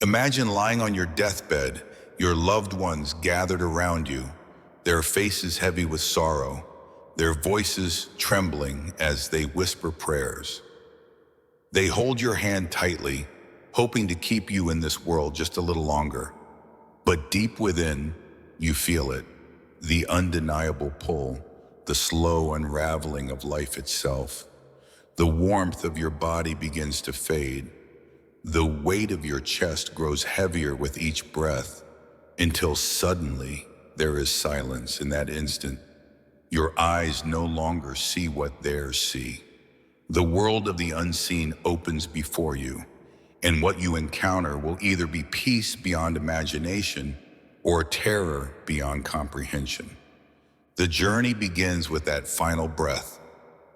Imagine lying on your deathbed, your loved ones gathered around you, their faces heavy with sorrow, their voices trembling as they whisper prayers. They hold your hand tightly, hoping to keep you in this world just a little longer. But deep within, you feel it, the undeniable pull, the slow unraveling of life itself. The warmth of your body begins to fade. The weight of your chest grows heavier with each breath, until suddenly there is silence. In that instant, your eyes no longer see what theirs see. The world of the unseen opens before you, and what you encounter will either be peace beyond imagination or terror beyond comprehension. The journey begins with that final breath,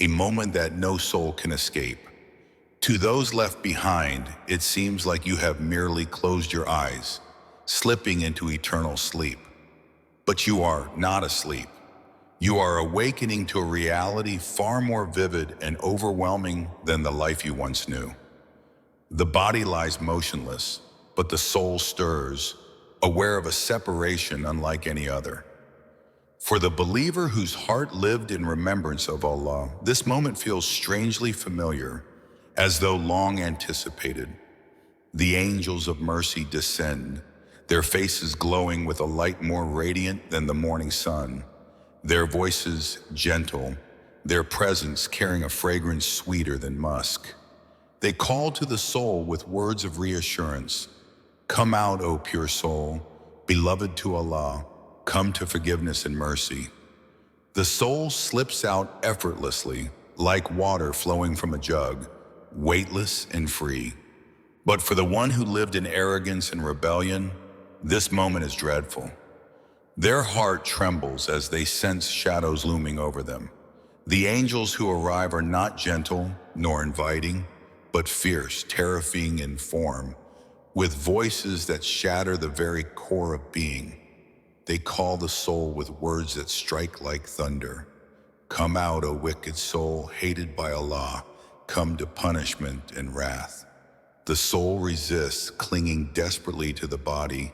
a moment that no soul can escape. To those left behind, it seems like you have merely closed your eyes, slipping into eternal sleep. But you are not asleep. You are awakening to a reality far more vivid and overwhelming than the life you once knew. The body lies motionless, but the soul stirs, aware of a separation unlike any other. For the believer whose heart lived in remembrance of Allah, this moment feels strangely familiar, as though long anticipated. The angels of mercy descend, their faces glowing with a light more radiant than the morning sun, their voices gentle, their presence carrying a fragrance sweeter than musk. They call to the soul with words of reassurance. Come out, O pure soul, beloved to Allah, come to forgiveness and mercy. The soul slips out effortlessly, like water flowing from a jug, weightless and free. But for the one who lived in arrogance and rebellion, this moment is dreadful. Their heart trembles as they sense shadows looming over them. The angels who arrive are not gentle nor inviting, but fierce, terrifying in form, with voices that shatter the very core of being. They call the soul with words that strike like thunder. Come out, O wicked soul, hated by Allah, come to punishment and wrath. The soul resists, clinging desperately to the body,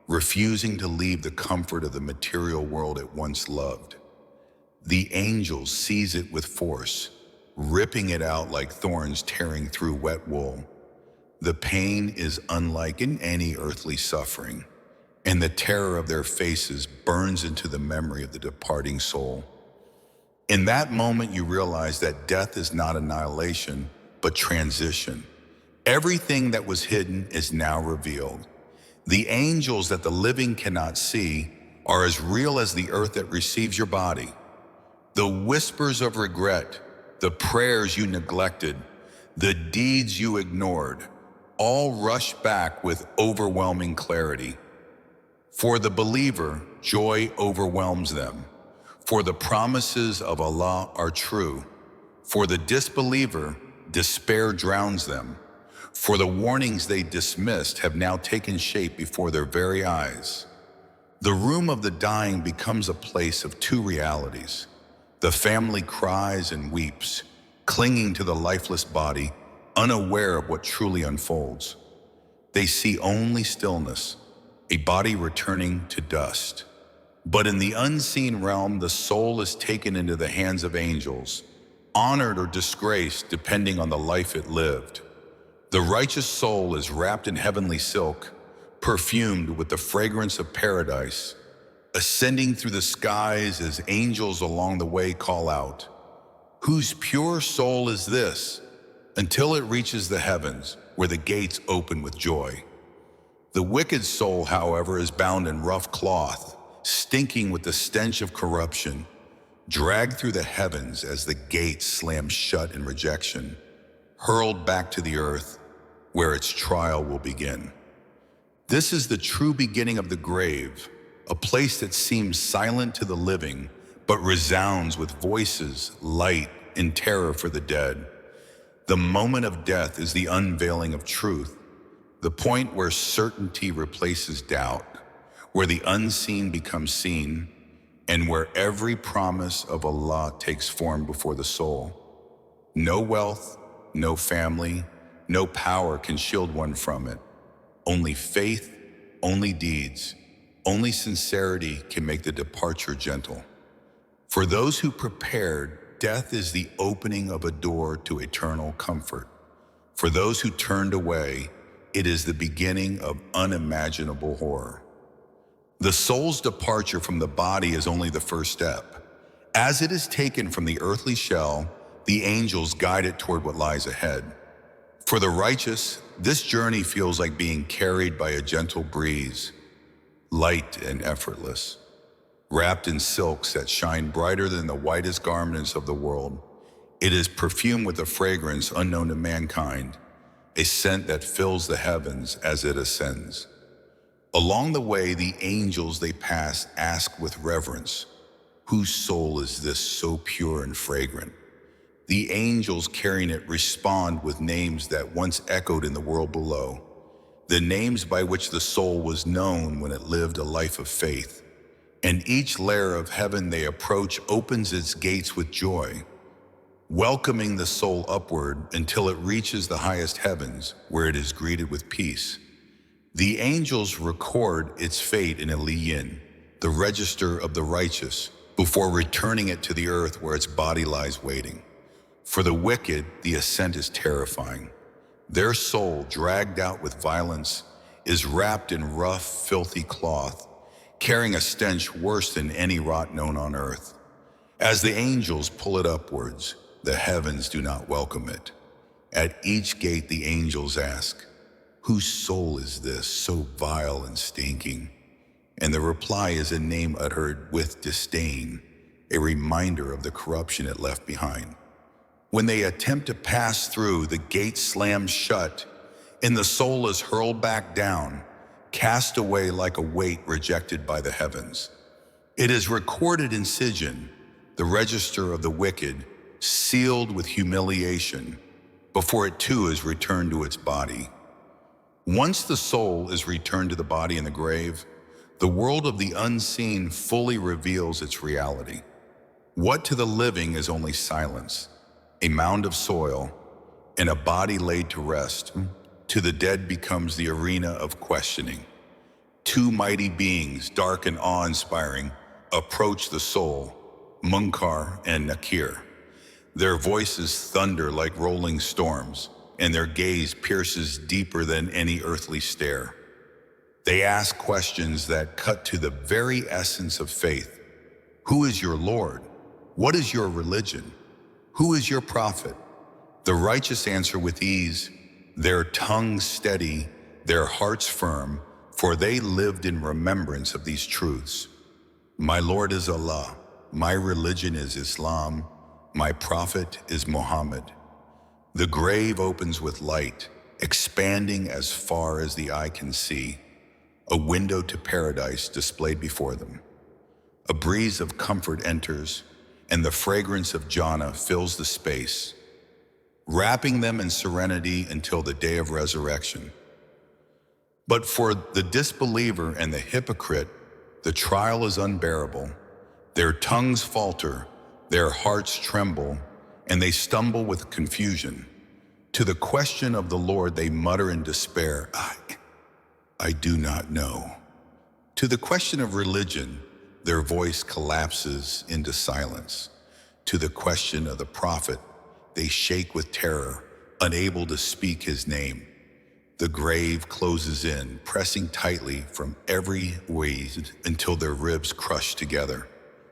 refusing to leave the comfort of the material world it once loved. The angels seize it with force, ripping it out like thorns tearing through wet wool. The pain is unlike in any earthly suffering, and the terror of their faces burns into the memory of the departing soul. In that moment, you realize that death is not annihilation, but transition. Everything that was hidden is now revealed. The angels that the living cannot see are as real as the earth that receives your body. The whispers of regret, the prayers you neglected, the deeds you ignored, all rush back with overwhelming clarity. For the believer, joy overwhelms them. For the promises of Allah are true. For the disbeliever, despair drowns them. For the warnings they dismissed have now taken shape before their very eyes. The room of the dying becomes a place of two realities. The family cries and weeps, clinging to the lifeless body, unaware of what truly unfolds. They see only stillness, a body returning to dust. But in the unseen realm, the soul is taken into the hands of angels, honored or disgraced depending on the life it lived. The righteous soul is wrapped in heavenly silk, perfumed with the fragrance of paradise, ascending through the skies as angels along the way call out, "Whose pure soul is this?" until it reaches the heavens, where the gates open with joy. The wicked soul, however, is bound in rough cloth, stinking with the stench of corruption, dragged through the heavens as the gates slam shut in rejection, hurled back to the earth, where its trial will begin. This is the true beginning of the grave, a place that seems silent to the living, but resounds with voices, light, and terror for the dead. The moment of death is the unveiling of truth, the point where certainty replaces doubt, where the unseen becomes seen, and where every promise of Allah takes form before the soul. No wealth, no family, no power can shield one from it. Only faith, only deeds, only sincerity can make the departure gentle. For those who prepared, death is the opening of a door to eternal comfort. For those who turned away, it is the beginning of unimaginable horror. The soul's departure from the body is only the first step. As it is taken from the earthly shell, the angels guide it toward what lies ahead. For the righteous, this journey feels like being carried by a gentle breeze, light and effortless, wrapped in silks that shine brighter than the whitest garments of the world. It is perfumed with a fragrance unknown to mankind, a scent that fills the heavens as it ascends. Along the way, the angels they pass ask with reverence, "Whose soul is this so pure and fragrant?" The angels carrying it respond with names that once echoed in the world below, the names by which the soul was known when it lived a life of faith. And each layer of heaven they approach opens its gates with joy, welcoming the soul upward until it reaches the highest heavens, where it is greeted with peace. The angels record its fate in Eliyin, the register of the righteous, before returning it to the earth where its body lies waiting. For the wicked, the ascent is terrifying. Their soul, dragged out with violence, is wrapped in rough, filthy cloth, carrying a stench worse than any rot known on earth. As the angels pull it upwards, the heavens do not welcome it. At each gate the angels ask, "Whose soul is this, so vile and stinking?" And the reply is a name uttered with disdain, a reminder of the corruption it left behind. When they attempt to pass through, the gate slams shut, and the soul is hurled back down, cast away like a weight rejected by the heavens. It is recorded in Sijin, the register of the wicked, sealed with humiliation, before it too is returned to its body. Once the soul is returned to the body in the grave, the world of the unseen fully reveals its reality. What to the living is only silence, a mound of soil, and a body laid to rest, to the dead becomes the arena of questioning. Two mighty beings, dark and awe-inspiring, approach the soul, Munkar and Nakir. Their voices thunder like rolling storms, and their gaze pierces deeper than any earthly stare. They ask questions that cut to the very essence of faith. Who is your Lord? What is your religion? Who is your prophet? The righteous answer with ease, their tongues steady, their hearts firm, for they lived in remembrance of these truths. My Lord is Allah, my religion is Islam, my prophet is Muhammad. The grave opens with light, expanding as far as the eye can see, a window to paradise displayed before them. A breeze of comfort enters, and the fragrance of jannah fills the space, wrapping them in serenity until the day of resurrection. But for the disbeliever and the hypocrite, the trial is unbearable. Their tongues falter, their hearts tremble, and they stumble with confusion. To the question of the Lord they mutter in despair, I do not know. To the question of religion, their voice collapses into silence. To the question of the prophet, they shake with terror, unable to speak his name. The grave closes in, pressing tightly from every way until their ribs crush together.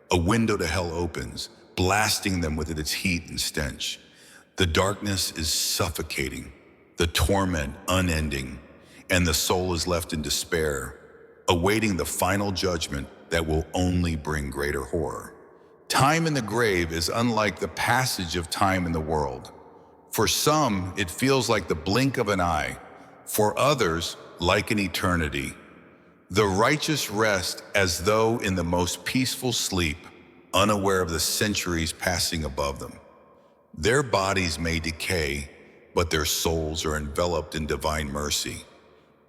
A window to hell opens, blasting them with its heat and stench. The darkness is suffocating, the torment unending, and the soul is left in despair, awaiting the final judgment that will only bring greater horror. Time in the grave is unlike the passage of time in the world. For some, it feels like the blink of an eye. For others, like an eternity. The righteous rest as though in the most peaceful sleep, unaware of the centuries passing above them. Their bodies may decay, but their souls are enveloped in divine mercy.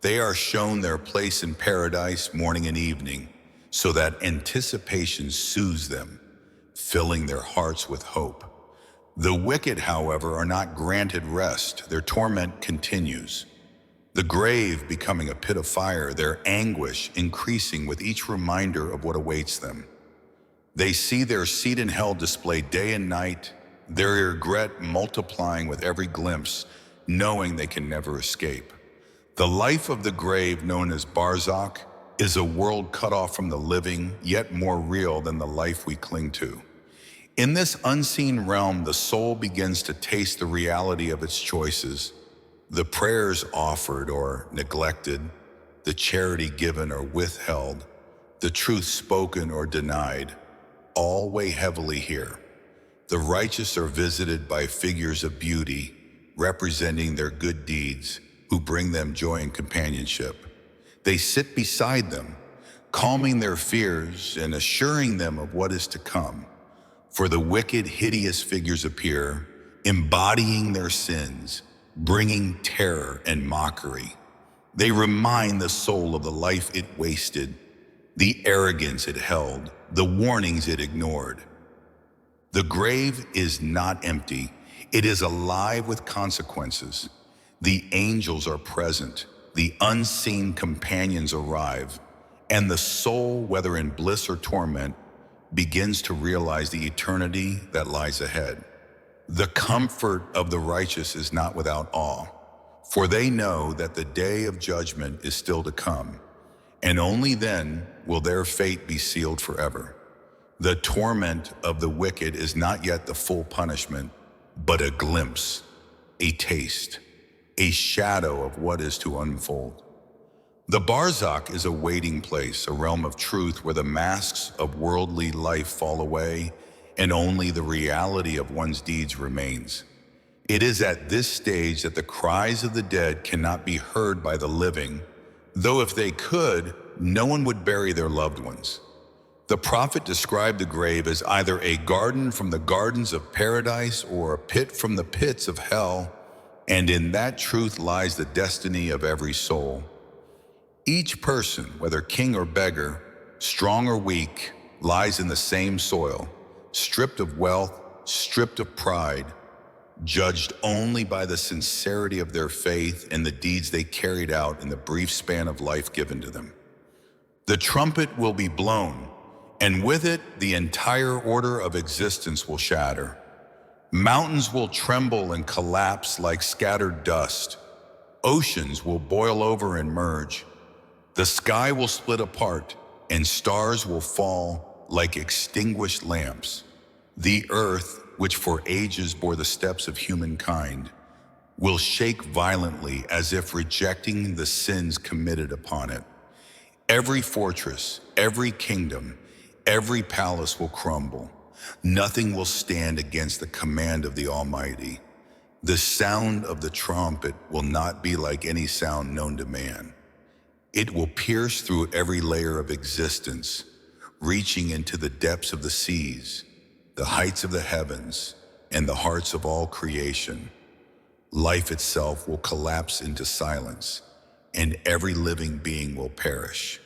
They are shown their place in paradise morning and evening, so that anticipation soothes them, filling their hearts with hope. The wicked, however, are not granted rest. Their torment continues. The grave becoming a pit of fire, their anguish increasing with each reminder of what awaits them. They see their seat in hell displayed day and night, their regret multiplying with every glimpse, knowing they can never escape. The life of the grave, known as Barzakh, is a world cut off from the living, yet more real than the life we cling to. In this unseen realm, the soul begins to taste the reality of its choices. The prayers offered or neglected, the charity given or withheld, the truth spoken or denied, all weigh heavily here. The righteous are visited by figures of beauty, representing their good deeds, who bring them joy and companionship. They sit beside them, calming their fears and assuring them of what is to come. For the wicked, hideous figures appear, embodying their sins, bringing terror and mockery. They remind the soul of the life it wasted, the arrogance it held, the warnings it ignored. The grave is not empty. It is alive with consequences. The angels are present. The unseen companions arrive. And the soul, whether in bliss or torment, begins to realize the eternity that lies ahead. The comfort of the righteous is not without awe, for they know that the day of judgment is still to come, and only then will their fate be sealed forever. The torment of the wicked is not yet the full punishment, but a glimpse, a taste, a shadow of what is to unfold. The Barzakh is a waiting place, a realm of truth where the masks of worldly life fall away and only the reality of one's deeds remains. It is at this stage that the cries of the dead cannot be heard by the living, though if they could, no one would bury their loved ones. The prophet described the grave as either a garden from the gardens of paradise or a pit from the pits of hell, and in that truth lies the destiny of every soul. Each person, whether king or beggar, strong or weak, lies in the same soil, stripped of wealth, stripped of pride, judged only by the sincerity of their faith and the deeds they carried out in the brief span of life given to them. The trumpet will be blown, and with it, the entire order of existence will shatter. Mountains will tremble and collapse like scattered dust. Oceans will boil over and merge. The sky will split apart, and stars will fall like extinguished lamps. The earth, which for ages bore the steps of humankind, will shake violently as if rejecting the sins committed upon it. Every fortress, every kingdom, every palace will crumble. Nothing will stand against the command of the Almighty. The sound of the trumpet will not be like any sound known to man. It will pierce through every layer of existence, reaching into the depths of the seas, the heights of the heavens, and the hearts of all creation. Life itself will collapse into silence, and every living being will perish.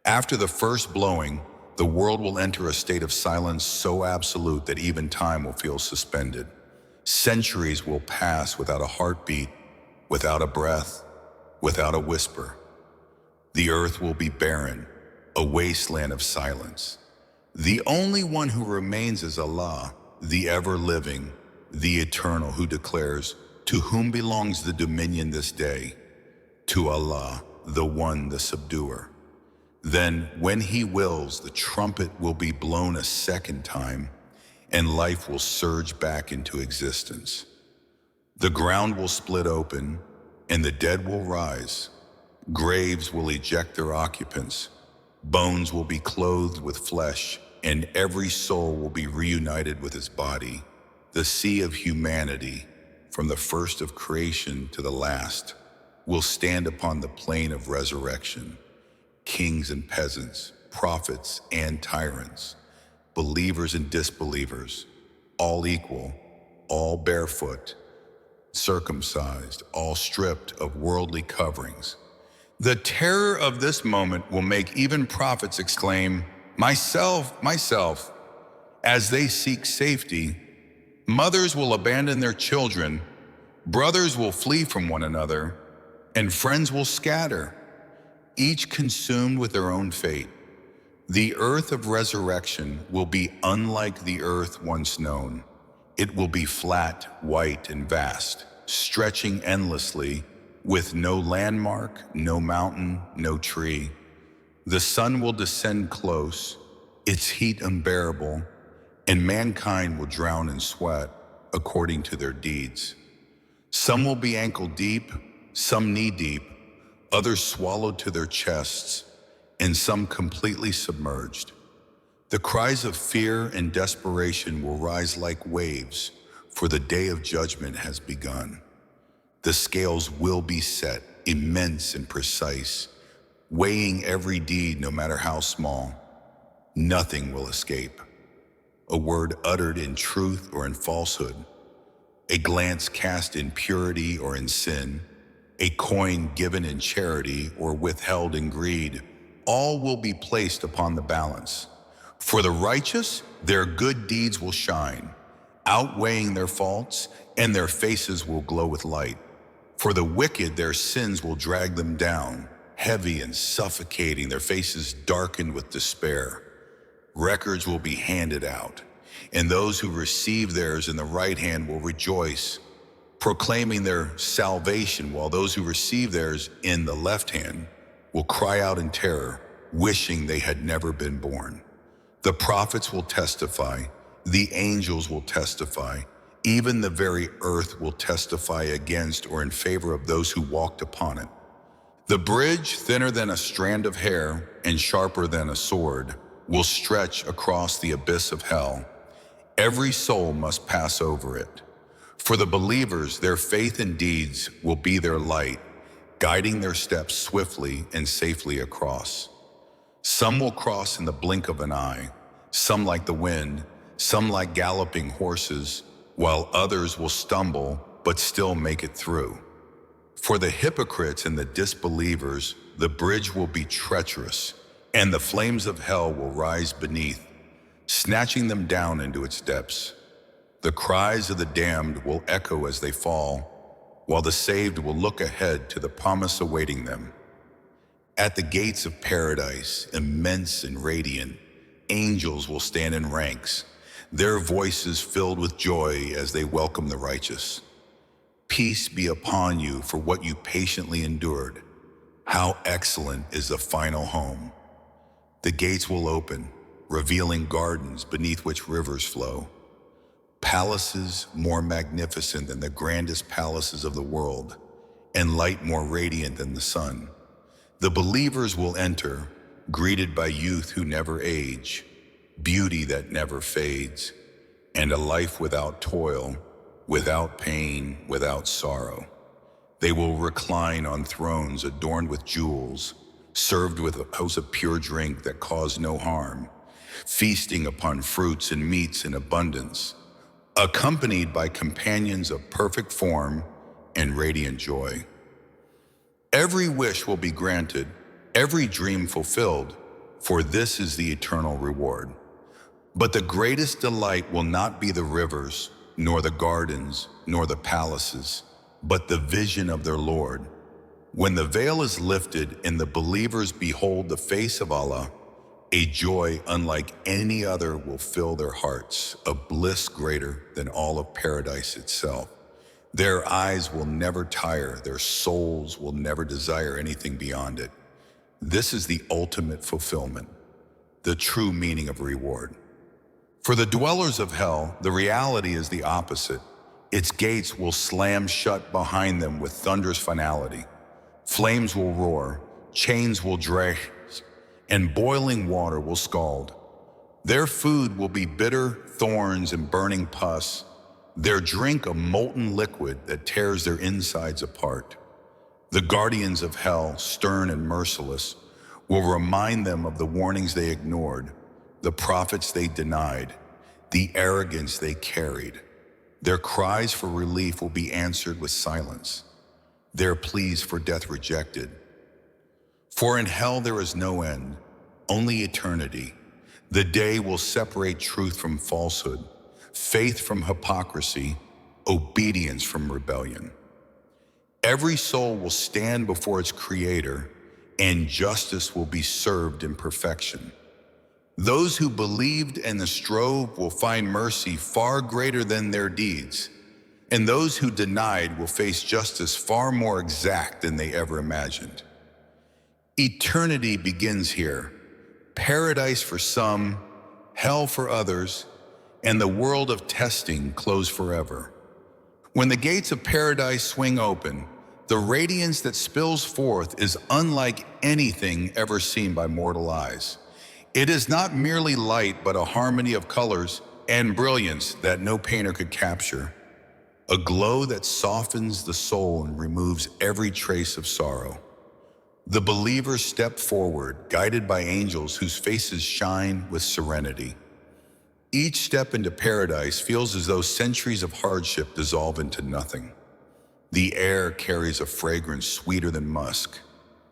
After the first blowing, the world will enter a state of silence so absolute that even time will feel suspended. Centuries will pass without a heartbeat, without a breath, without a whisper. The earth will be barren, a wasteland of silence. The only one who remains is Allah, the ever-living, the eternal, who declares, "To whom belongs the dominion this day? To Allah, the One, the Subduer." Then, when He wills, the trumpet will be blown a second time, and life will surge back into existence. The ground will split open, and the dead will rise. Graves will eject their occupants. Bones will be clothed with flesh, and every soul will be reunited with its body. The sea of humanity, from the first of creation to the last, will stand upon the plain of resurrection. Kings and peasants, prophets and tyrants, believers and disbelievers, all equal, all barefoot, circumcised, all stripped of worldly coverings. The terror of this moment will make even prophets exclaim, "Myself, myself," as they seek safety. Mothers will abandon their children, brothers will flee from one another, and friends will scatter, each consumed with their own fate. The earth of resurrection will be unlike the earth once known. It will be flat, white, and vast, stretching endlessly, with no landmark, no mountain, no tree. The sun will descend close, its heat unbearable, and mankind will drown in sweat according to their deeds. Some will be ankle deep, some knee deep, others swallowed to their chests, and some completely submerged. The cries of fear and desperation will rise like waves, for the day of judgment has begun. The scales will be set, immense and precise, weighing every deed no matter how small. Nothing will escape. A word uttered in truth or in falsehood, a glance cast in purity or in sin, a coin given in charity or withheld in greed, all will be placed upon the balance. For the righteous, their good deeds will shine, outweighing their faults, and their faces will glow with light. For the wicked, their sins will drag them down, heavy and suffocating, their faces darkened with despair. Records will be handed out, and those who receive theirs in the right hand will rejoice, proclaiming their salvation, while those who receive theirs in the left hand will cry out in terror, wishing they had never been born. The prophets will testify, the angels will testify, even the very earth will testify against or in favor of those who walked upon it. The bridge, thinner than a strand of hair and sharper than a sword, will stretch across the abyss of hell. Every soul must pass over it. For the believers, their faith and deeds will be their light, guiding their steps swiftly and safely across. Some will cross in the blink of an eye, some like the wind, some like galloping horses, while others will stumble but still make it through. For the hypocrites and the disbelievers, the bridge will be treacherous, and the flames of hell will rise beneath, snatching them down into its depths. The cries of the damned will echo as they fall, while the saved will look ahead to the promise awaiting them. At the gates of paradise, immense and radiant, angels will stand in ranks, their voices filled with joy as they welcome the righteous. Peace be upon you for what you patiently endured. How excellent is the final home. The gates will open, revealing gardens beneath which rivers flow. Palaces more magnificent than the grandest palaces of the world, and light more radiant than the sun. The believers will enter, greeted by youth who never age, beauty that never fades, and a life without toil, without pain, without sorrow. They will recline on thrones adorned with jewels, served with a house of pure drink that cause no harm, feasting upon fruits and meats in abundance, accompanied by companions of perfect form and radiant joy. Every wish will be granted, every dream fulfilled, for this is the eternal reward. But the greatest delight will not be the rivers, nor the gardens, nor the palaces, but the vision of their Lord. When the veil is lifted and the believers behold the face of Allah, a joy unlike any other will fill their hearts, a bliss greater than all of paradise itself. Their eyes will never tire, their souls will never desire anything beyond it. This is the ultimate fulfillment, the true meaning of reward. For the dwellers of hell, the reality is the opposite. Its gates will slam shut behind them with thunderous finality. Flames will roar, chains will drag, and boiling water will scald. Their food will be bitter thorns and burning pus, their drink a molten liquid that tears their insides apart. The guardians of hell, stern and merciless, will remind them of the warnings they ignored, the prophets they denied, the arrogance they carried. Their cries for relief will be answered with silence, their pleas for death rejected. For in hell there is no end, only eternity. The day will separate truth from falsehood, faith from hypocrisy, obedience from rebellion. Every soul will stand before its Creator, and justice will be served in perfection. Those who believed and strove will find mercy far greater than their deeds, and those who denied will face justice far more exact than they ever imagined. Eternity begins here, paradise for some, hell for others, and the world of testing closed forever. When the gates of paradise swing open, the radiance that spills forth is unlike anything ever seen by mortal eyes. It is not merely light, but a harmony of colors and brilliance that no painter could capture. A glow that softens the soul and removes every trace of sorrow. The believers step forward, guided by angels whose faces shine with serenity. Each step into paradise feels as though centuries of hardship dissolve into nothing. The air carries a fragrance sweeter than musk,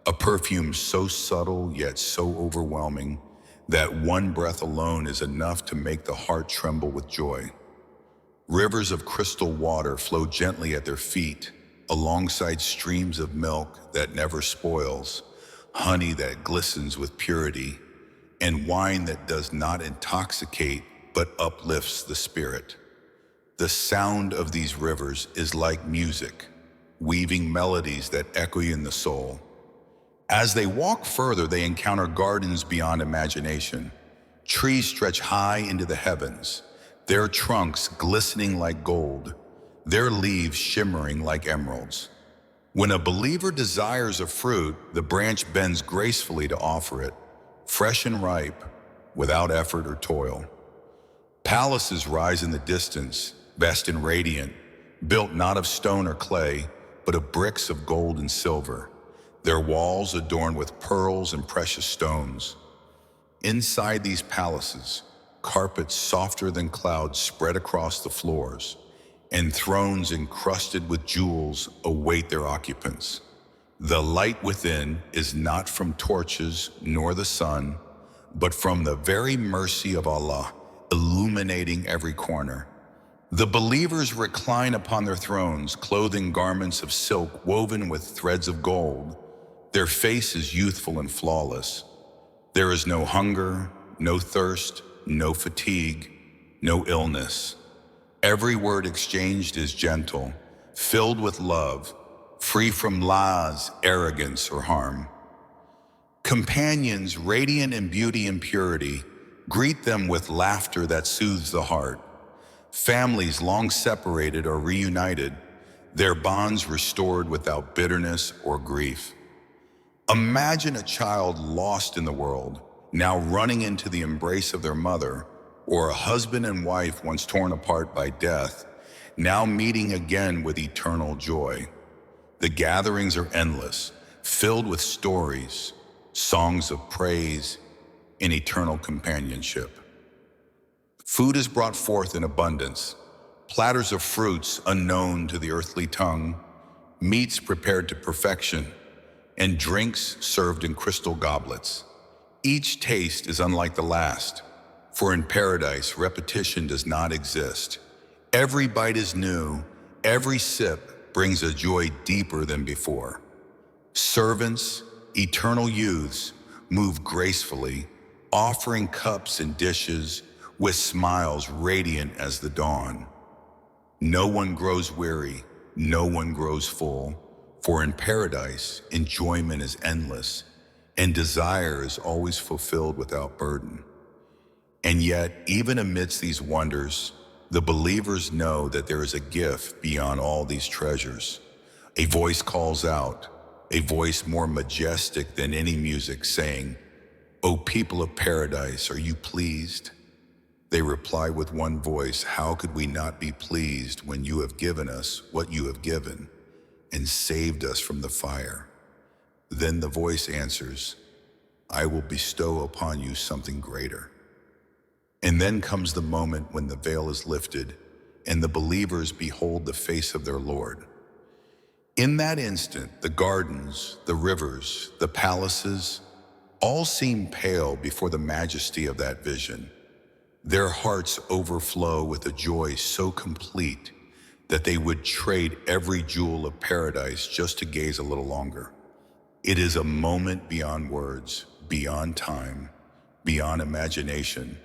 a perfume so subtle yet so overwhelming that one breath alone is enough to make the heart tremble with joy. Rivers of crystal water flow gently at their feet, alongside streams of milk that never spoils, honey that glistens with purity, and wine that does not intoxicate but uplifts the spirit. The sound of these rivers is like music, weaving melodies that echo in the soul. As they walk further, they encounter gardens beyond imagination. Trees stretch high into the heavens, their trunks glistening like gold, their leaves shimmering like emeralds. When a believer desires a fruit, the branch bends gracefully to offer it, fresh and ripe, without effort or toil. Palaces rise in the distance, vast and radiant, built not of stone or clay, but of bricks of gold and silver, their walls adorned with pearls and precious stones. Inside these palaces, carpets softer than clouds spread across the floors, and thrones encrusted with jewels await their occupants. The light within is not from torches nor the sun, but from the very mercy of Allah, illuminating every corner. The believers recline upon their thrones, clothed in garments of silk woven with threads of gold. Their face is youthful and flawless. There is no hunger, no thirst, no fatigue, no illness. Every word exchanged is gentle, filled with love, free from lies, arrogance, or harm. Companions, radiant in beauty and purity, greet them with laughter that soothes the heart. Families long separated are reunited, their bonds restored without bitterness or grief. Imagine a child lost in the world, now running into the embrace of their mother, or a husband and wife once torn apart by death, now meeting again with eternal joy. The gatherings are endless, filled with stories, songs of praise, and eternal companionship. Food is brought forth in abundance, platters of fruits unknown to the earthly tongue, meats prepared to perfection, and drinks served in crystal goblets. Each taste is unlike the last, for in paradise, repetition does not exist. Every bite is new, every sip brings a joy deeper than before. Servants, eternal youths, move gracefully, offering cups and dishes with smiles radiant as the dawn. No one grows weary, no one grows full, for in paradise, enjoyment is endless, and desire is always fulfilled without burden. And yet, even amidst these wonders, the believers know that there is a gift beyond all these treasures. A voice calls out, a voice more majestic than any music, saying, "O people of paradise, are you pleased?" They reply with one voice, "How could we not be pleased when you have given us what you have given and saved us from the fire?" Then the voice answers, "I will bestow upon you something greater." And then comes the moment when the veil is lifted and the believers behold the face of their Lord. In that instant, the gardens, the rivers, the palaces, all seem pale before the majesty of that vision. Their hearts overflow with a joy so complete that they would trade every jewel of paradise just to gaze a little longer. It is a moment beyond words, beyond time, beyond imagination,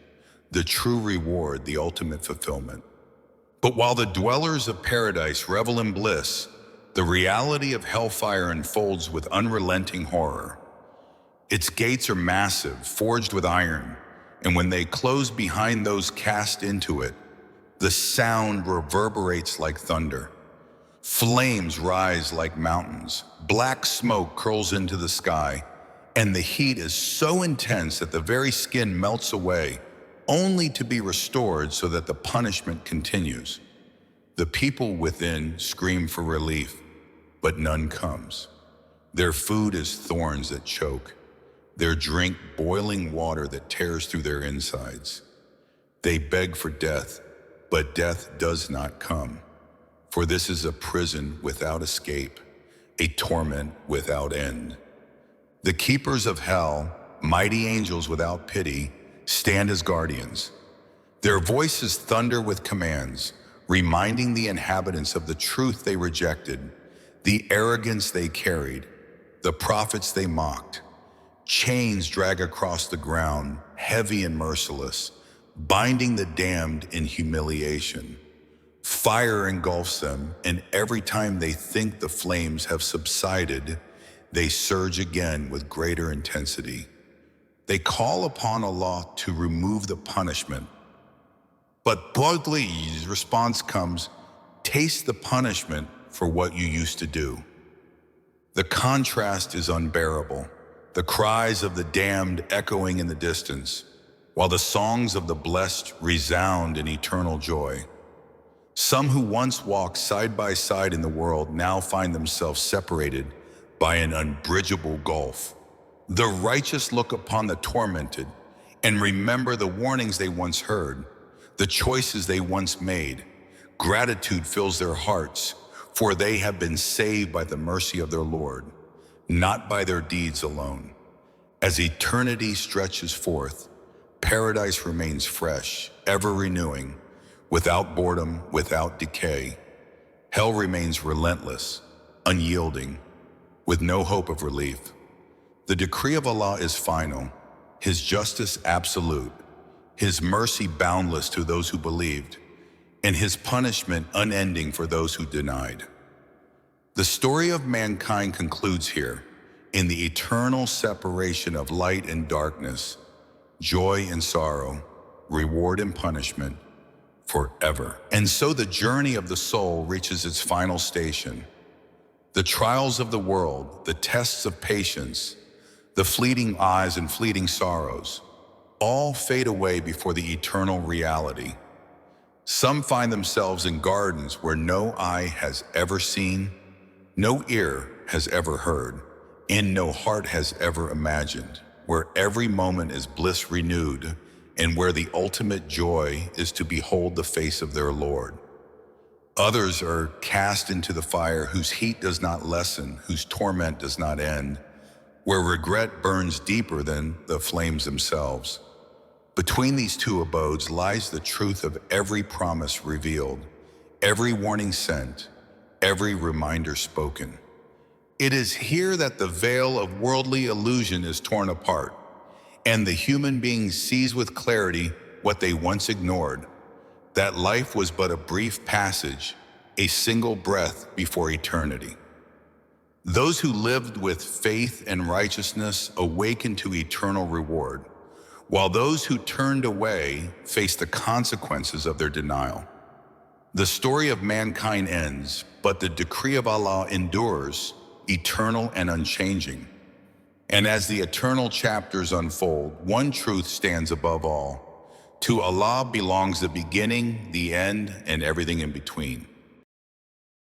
the true reward, the ultimate fulfillment. But while the dwellers of paradise revel in bliss, the reality of hellfire unfolds with unrelenting horror. Its gates are massive, forged with iron, and when they close behind those cast into it, the sound reverberates like thunder. Flames rise like mountains, black smoke curls into the sky, and the heat is so intense that the very skin melts away, only to be restored so that the punishment continues. The people within scream for relief, but none comes. Their food is thorns that choke, their drink boiling water that tears through their insides. They beg for death, but death does not come. For this is a prison without escape, a torment without end. The keepers of hell, mighty angels without pity, stand as guardians. Their voices thunder with commands, reminding the inhabitants of the truth they rejected, the arrogance they carried, the prophets they mocked. Chains drag across the ground, heavy and merciless, binding the damned in humiliation. Fire engulfs them, and every time they think the flames have subsided, they surge again with greater intensity. They call upon Allah to remove the punishment. But Bodli's response comes, taste the punishment for what you used to do. The contrast is unbearable, the cries of the damned echoing in the distance, while the songs of the blessed resound in eternal joy. Some who once walked side by side in the world now find themselves separated by an unbridgeable gulf. The righteous look upon the tormented and remember the warnings they once heard, the choices they once made. Gratitude fills their hearts, for they have been saved by the mercy of their Lord, not by their deeds alone. As eternity stretches forth, paradise remains fresh, ever renewing, without boredom, without decay. Hell remains relentless, unyielding, with no hope of relief. The decree of Allah is final, His justice absolute, His mercy boundless to those who believed, and His punishment unending for those who denied. The story of mankind concludes here, in the eternal separation of light and darkness, joy and sorrow, reward and punishment, forever. And so the journey of the soul reaches its final station. The trials of the world, the tests of patience, the fleeting eyes and fleeting sorrows, all fade away before the eternal reality. Some find themselves in gardens where no eye has ever seen, no ear has ever heard, and no heart has ever imagined, where every moment is bliss renewed, and where the ultimate joy is to behold the face of their Lord. Others are cast into the fire whose heat does not lessen, whose torment does not end, where regret burns deeper than the flames themselves. Between these two abodes lies the truth of every promise revealed, every warning sent, every reminder spoken. It is here that the veil of worldly illusion is torn apart, and the human being sees with clarity what they once ignored, that life was but a brief passage, a single breath before eternity. Those who lived with faith and righteousness awakened to eternal reward, while those who turned away faced the consequences of their denial. The story of mankind ends, but the decree of Allah endures, eternal and unchanging. And as the eternal chapters unfold, one truth stands above all. To Allah belongs the beginning, the end, and everything in between.